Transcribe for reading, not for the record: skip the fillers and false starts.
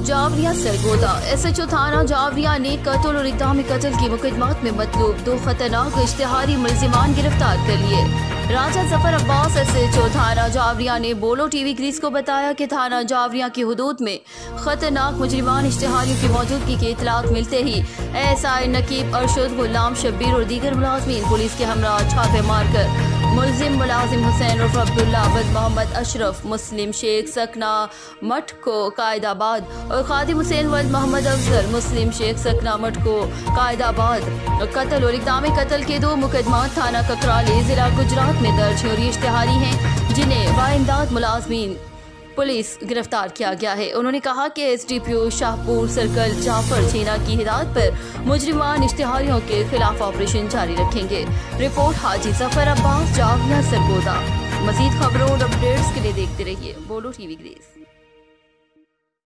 Javeria Sargodha. SHO थाना जावरिया ने कत्ल और इक़दाम कत्ल की मुकदमात में मतलूब 2 खतरनाक इश्तिहारी मुल्जिमान गिरफ्तार कर लिए। राजा जफर अब्बास SHO थाना जावरिया ने बोलो TV ग्रीस को बताया कि थाना जावरिया की हुदूद में खतरनाक मुजरिमान इश्तिहारियों की मौजूदगी की इतलात मिलते ही SI नकीब अरशद, गुलाम शब्बीर और दीगर मुलाजमीन पुलिस के हमरा छापे मारकर मुलजिम मुलाजिम हुसैन उर्फ अब्दुल्ला अबद मोहम्मद अशरफ, मुस्लिम शेख सकना मठ को कायदाबाद और खादिम हुसैन वल्द मोहम्मद अफजल, मुस्लिम शेख सकना मठ को कायदाबाद कत्ल और इक़दाम कत्ल के 2 मुकदमात थाना ककराली जिला गुजरात में दर्ज है और ये इश्तिहारी हैं जिन्हें बाइमदाद मुलाजमीन पुलिस गिरफ्तार किया गया है। उन्होंने कहा कि SDPO शाहपुर सर्कल जाफर छीना की हिदायत पर मुजरिमान इश्तिहारियों के खिलाफ ऑपरेशन जारी रखेंगे। रिपोर्ट हाजी जफर अब्बास, जावरिया सरगोदा। मजीद खबरों और अपडेट्स के लिए देखते रहिए बोलो TV ग्रीस।